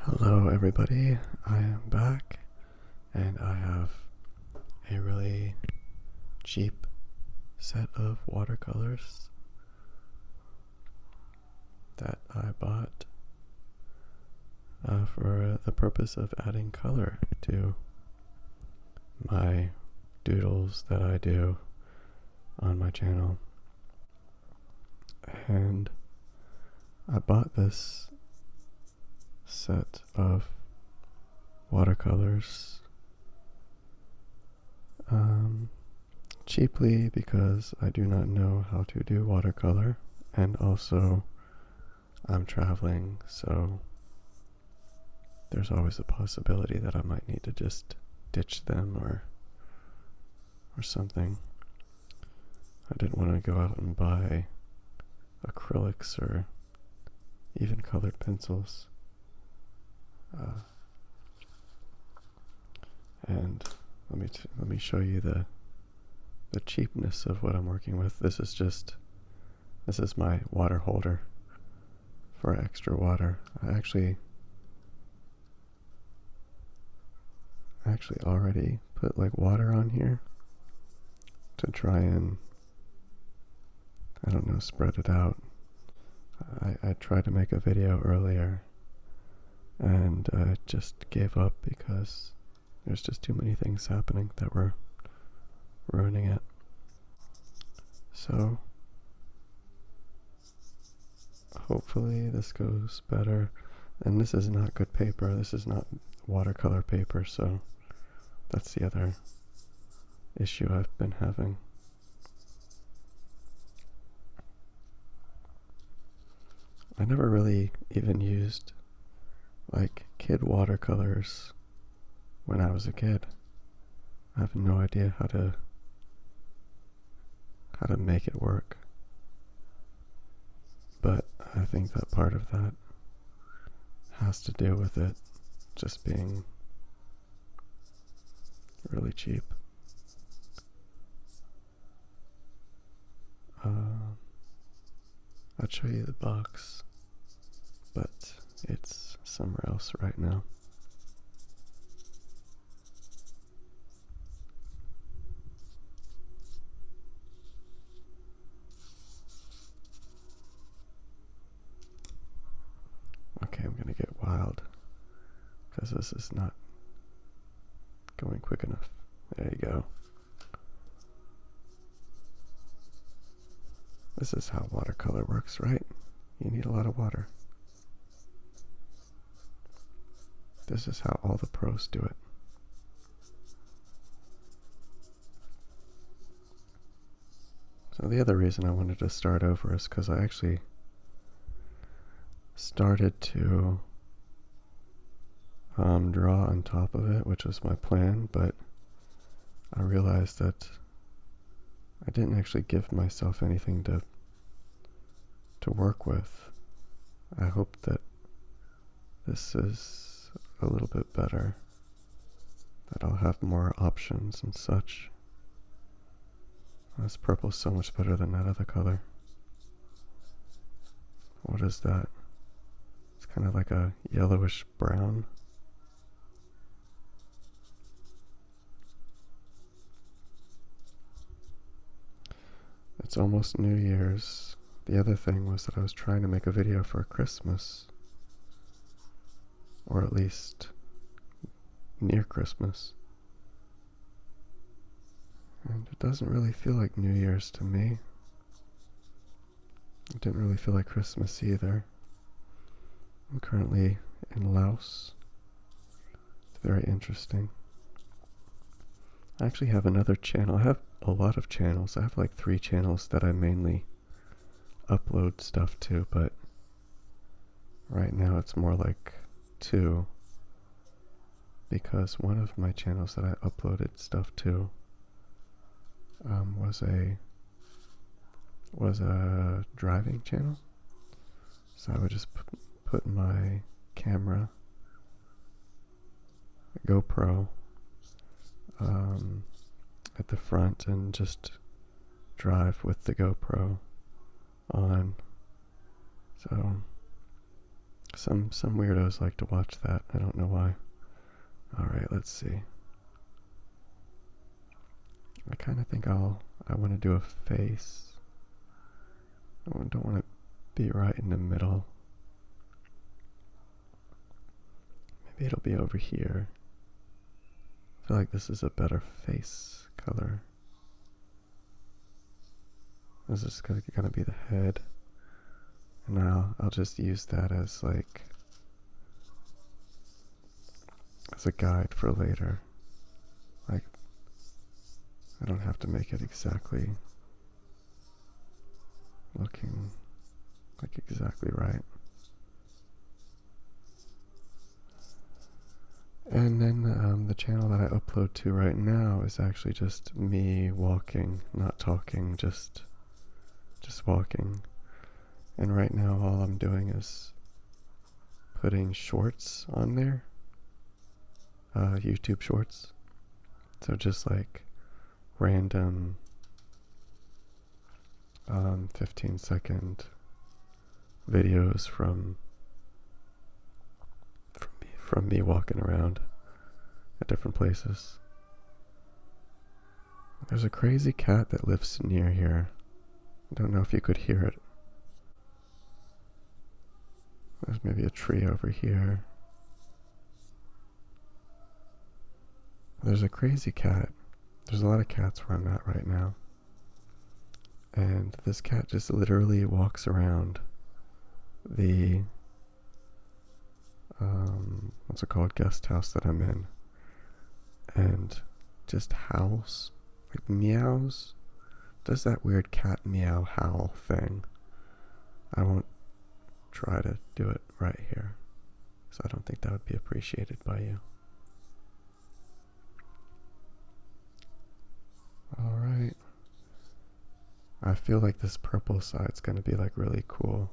Hello everybody, I am back and I have a really cheap set of watercolors that I bought for the purpose of adding color to my doodles that I do on my channel. And I bought this set of watercolors cheaply because I do not know how to do watercolor, and also I'm traveling, so there's always a possibility that I might need to just ditch them or something. I didn't want to go out and buy acrylics or even colored pencils. And let me show you the cheapness of what I'm working with. This is my water holder for extra water. I actually already put like water on here to try and, I don't know, spread it out. I tried to make a video earlier and I just gave up because there's just too many things happening that were ruining it. So hopefully this goes better. And this is not good paper. This is not watercolor paper, so that's the other issue I've been having. I never really even used like kid watercolors when I was a kid. I have no idea how to make it work. But I think that part of that has to do with it just being really cheap. I'll show you the box, but it's somewhere else right now. Okay, I'm gonna get wild because this is not going quick enough. There you go. This is how watercolor works, right? You need a lot of water. This is how all the pros do it. So the other reason I wanted to start over is because I actually started to draw on top of it, which was my plan, but I realized that I didn't actually give myself anything to work with. I hope that this is a little bit better, that I'll have more options and such. This purple's so much better than that other color. What is that? It's kind of like a yellowish brown. It's almost New Year's. The other thing was that I was trying to make a video for Christmas, or at least near Christmas. And it doesn't really feel like New Year's to me. It didn't really feel like Christmas either. I'm currently in Laos. It's very interesting. I actually have another channel. I have a lot of channels. I have like 3 channels that I mainly upload stuff to, but right now it's more like 2, because one of my channels that I uploaded stuff to was a driving channel. So I would just put my camera, GoPro, at the front and just drive with the GoPro on. So Some weirdos like to watch that. I don't know why. Alright, let's see. I kind of think I want to do a face. I don't want to be right in the middle. Maybe it'll be over here. I feel like this is a better face color. This is gonna be the head. And now I'll just use that as like as a guide for later. Like, I don't have to make it exactly looking like exactly right. And then the channel that I upload to right now is actually just me walking, not talking, just walking. And right now all I'm doing is putting shorts on there, YouTube shorts. So just like random 15-second videos from me walking around at different places. There's a crazy cat that lives near here. I don't know if you could hear it. There's maybe a tree over here. There's a crazy cat. There's a lot of cats where I'm at right now. And this cat just literally walks around the what's it called, guest house that I'm in, and just howls, like meows, does that weird cat meow howl thing. I won't try to do it right here, so I don't think that would be appreciated by you. Alright. I feel like this purple side's gonna be like really cool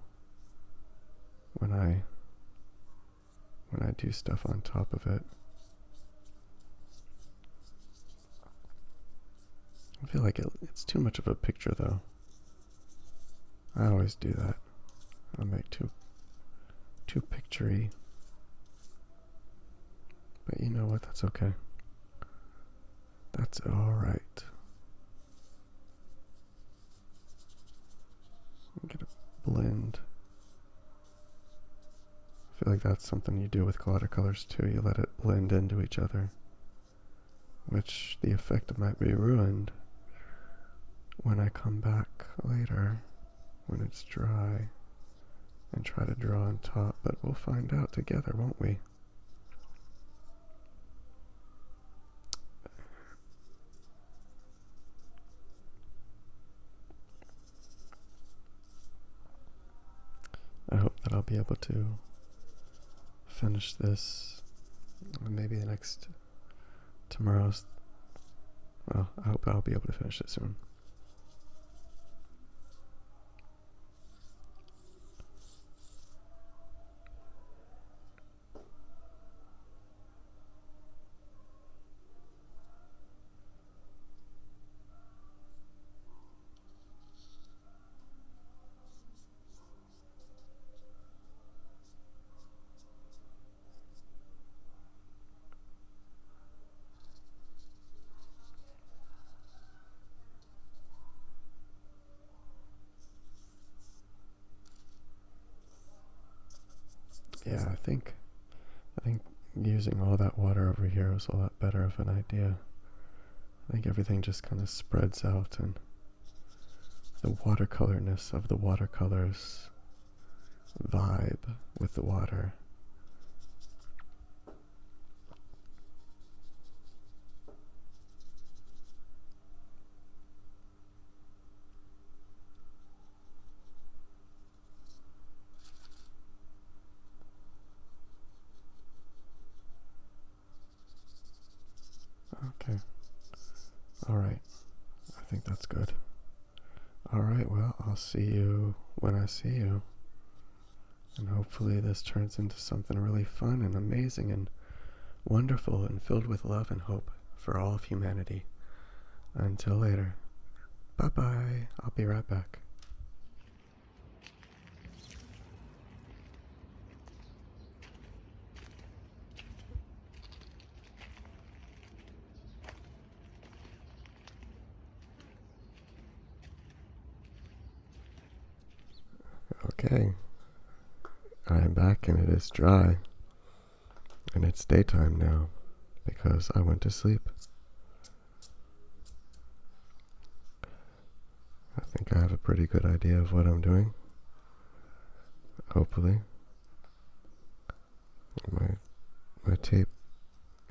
when I do stuff on top of it. I feel like it's too much of a picture though. I always do that. I'll make too picture-y. But you know what, that's okay. That's alright. I'm gonna blend. I feel like that's something you do with watercolors too. You let it blend into each other, which the effect might be ruined when I come back later when it's dry and try to draw on top, but we'll find out together, won't we? I hope that I'll be able to finish this maybe tomorrow's, well, I hope I'll be able to finish it soon. Yeah, I think using all that water over here was a lot better of an idea. I think everything just kind of spreads out, and the watercolorness of the watercolors vibe with the water. Okay. Alright. I think that's good. Alright, well, I'll see you when I see you. And hopefully this turns into something really fun and amazing and wonderful and filled with love and hope for all of humanity. Until later. Bye-bye. I'll be right back. Okay, I am back and it is dry. And it's daytime now because I went to sleep. I think I have a pretty good idea of what I'm doing. Hopefully. My tape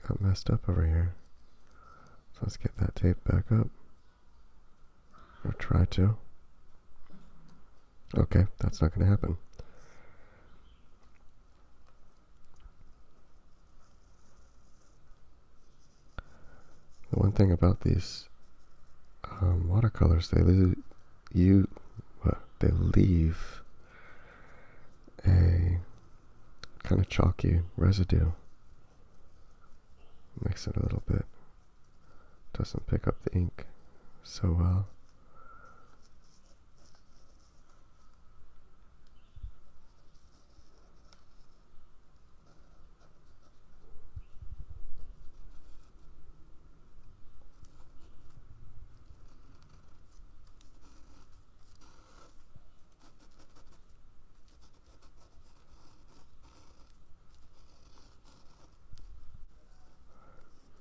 got messed up over here. So let's get that tape back up. Or try to. Okay, that's not going to happen. The one thing about these watercolors, they leave a kind of chalky residue. Makes it a little bit, doesn't pick up the ink so well.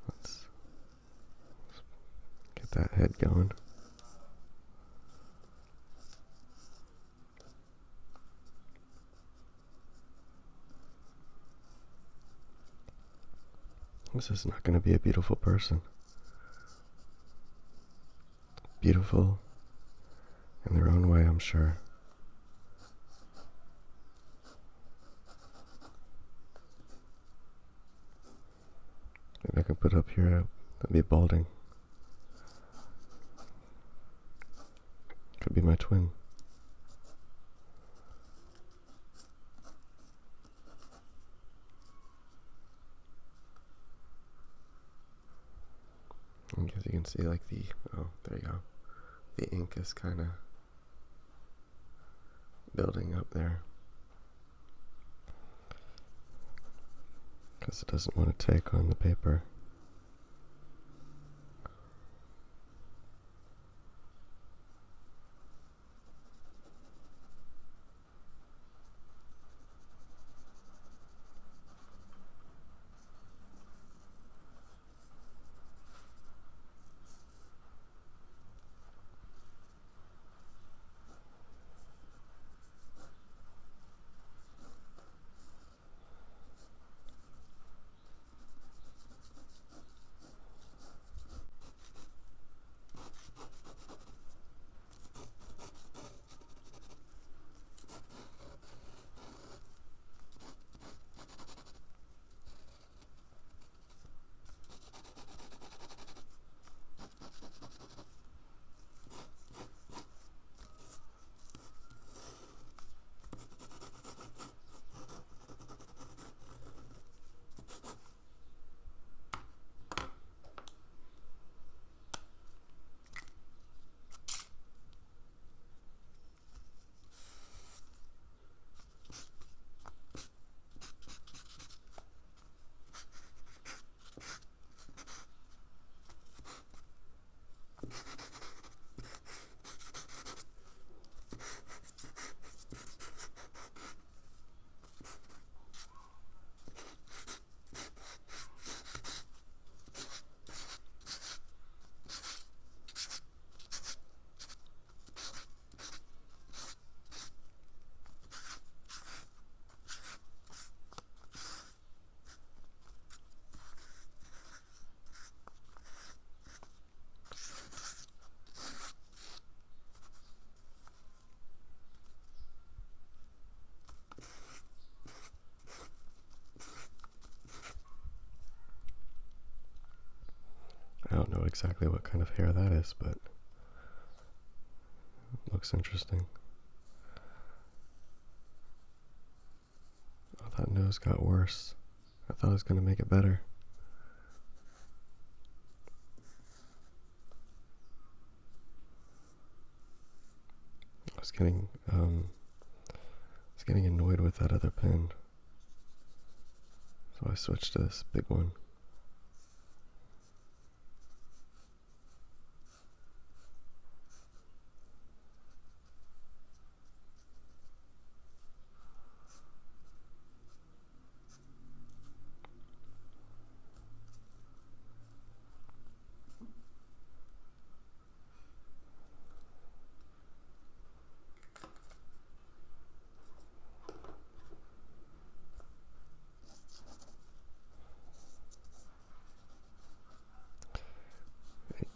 Let's get that head going. This is not going to be a beautiful person. Beautiful in their own way, I'm sure. Maybe I can put up here, that'd be balding. Could be my twin. As you can see, like oh, there you go. The ink is kind of building up there. Because it doesn't want to take on the paper. I don't know exactly what kind of hair that is, but it looks interesting. Oh, that nose got worse. I thought I was going to make it better. I was getting annoyed with that other pen, so I switched to this big one.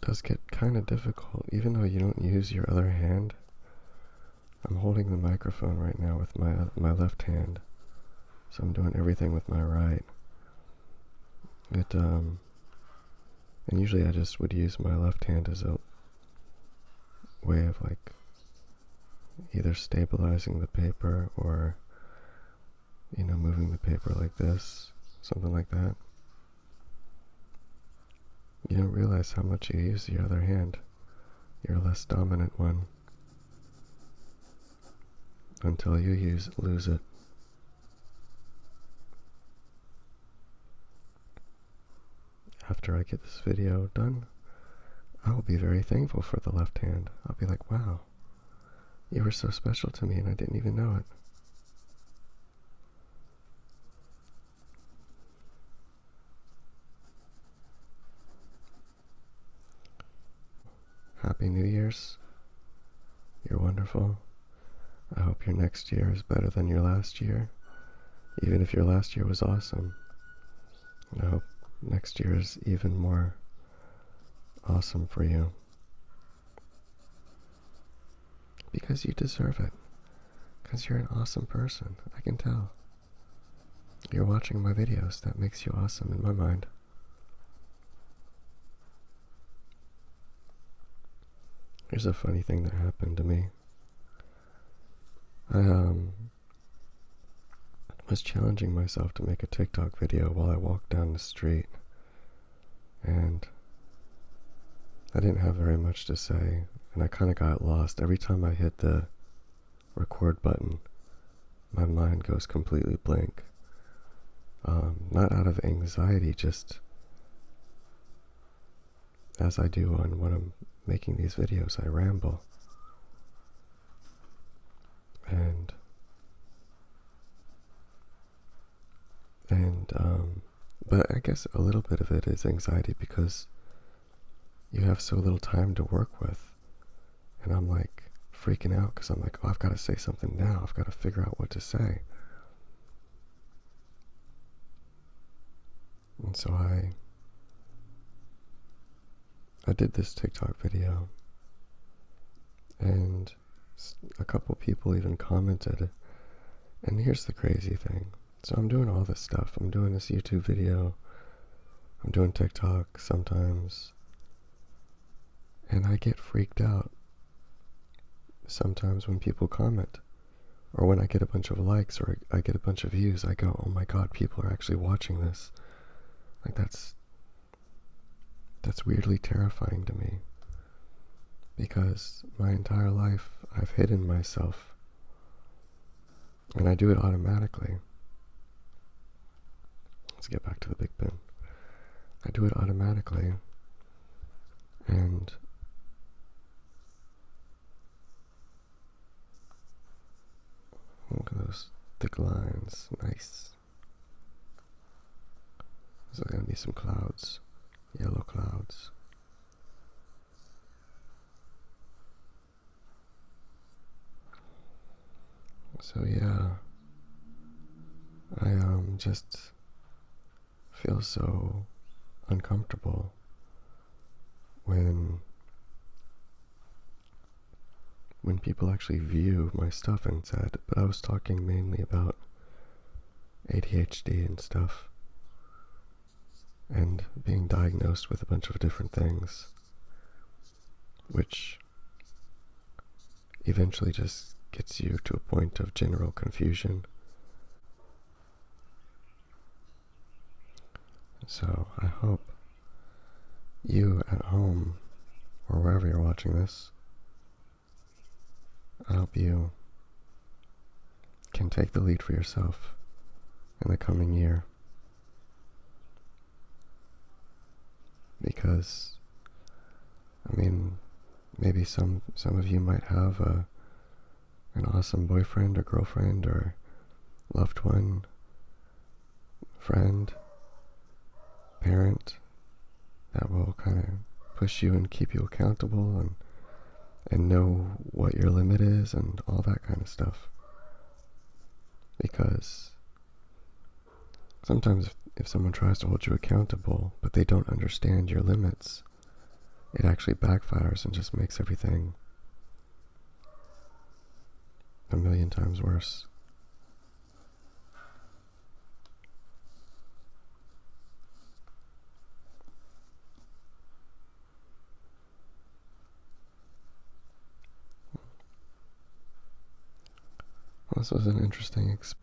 does get kind of difficult, even though you don't use your other hand. I'm holding the microphone right now with my left hand, so I'm doing everything with my right. And usually I just would use my left hand as a way of like either stabilizing the paper or, moving the paper like this, something like that. You don't realize how much you use the other hand, your less dominant one, until you lose it. After I get this video done, I will be very thankful for the left hand. I'll be like, wow, you were so special to me and I didn't even know it. Happy New Year's. You're wonderful. I hope your next year is better than your last year, even if your last year was awesome. And I hope next year is even more awesome for you. Because you deserve it. Because you're an awesome person. I can tell. You're watching my videos. That makes you awesome in my mind. Here's a funny thing that happened to me. I was challenging myself to make a TikTok video while I walked down the street, and I didn't have very much to say, and I kind of got lost. Every time I hit the record button, my mind goes completely blank. Not out of anxiety, just as I do when I'm making these videos, I ramble. But I guess a little bit of it is anxiety because you have so little time to work with. And I'm like freaking out because I'm like, oh, I've got to say something now. I've got to figure out what to say. And so I did this TikTok video, and a couple people even commented. And here's the crazy thing. So I'm doing all this stuff. I'm doing this YouTube video. I'm doing TikTok sometimes. And I get freaked out sometimes when people comment. Or when I get a bunch of likes or I get a bunch of views, I go, oh my God, people are actually watching this. Like that's weirdly terrifying to me. Because my entire life I've hidden myself. And I do it automatically. Let's get back to the big pen. I do it automatically. And look at those thick lines. Nice. There's going to be some clouds. Yellow clouds. So yeah, I just feel so uncomfortable when people actually view my stuff and said, but I was talking mainly about ADHD and stuff, and being diagnosed with a bunch of different things, which eventually just gets you to a point of general confusion. So I hope you at home, or wherever you're watching this, I hope you can take the lead for yourself in the coming year. Because, I mean, maybe some of you might have an awesome boyfriend or girlfriend or loved one, friend, parent that will kind of push you and keep you accountable and know what your limit is and all that kind of stuff. Because sometimes if someone tries to hold you accountable but they don't understand your limits, it actually backfires and just makes everything a million times worse. Well, this was an interesting experience.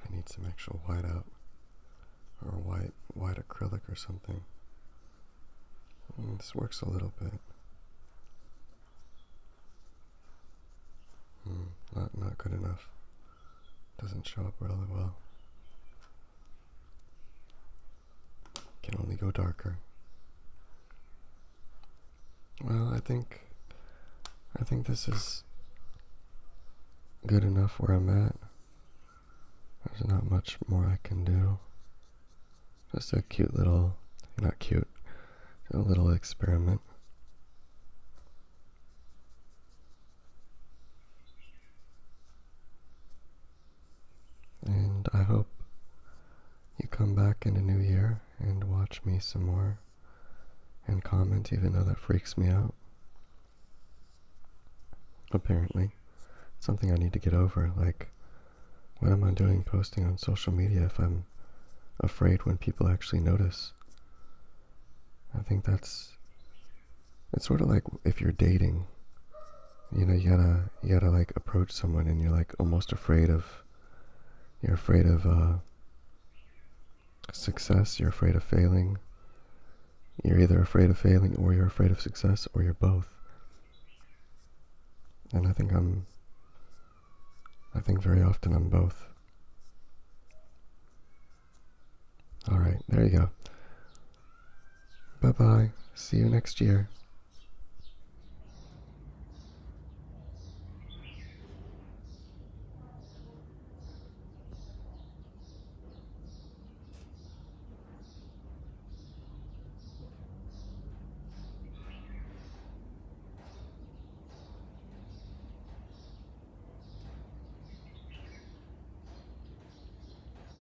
I need some actual whiteout or white acrylic or something. This works a little bit. Not good enough. Doesn't show up really well. Can only go darker. Well, I think this is good enough where I'm at. There's not much more I can do. Just a cute little, not cute, a little experiment. And I hope you come back in the new year and watch me some more and comment, even though that freaks me out. Apparently. It's something I need to get over. Like, what am I doing posting on social media if I'm afraid when people actually notice? I think it's sort of like if you're dating, you know, you gotta like approach someone and you're like almost afraid of success, you're afraid of failing. You're either afraid of failing or you're afraid of success or you're both. And I think very often I'm both. Alright, there you go. Bye-bye. See you next year.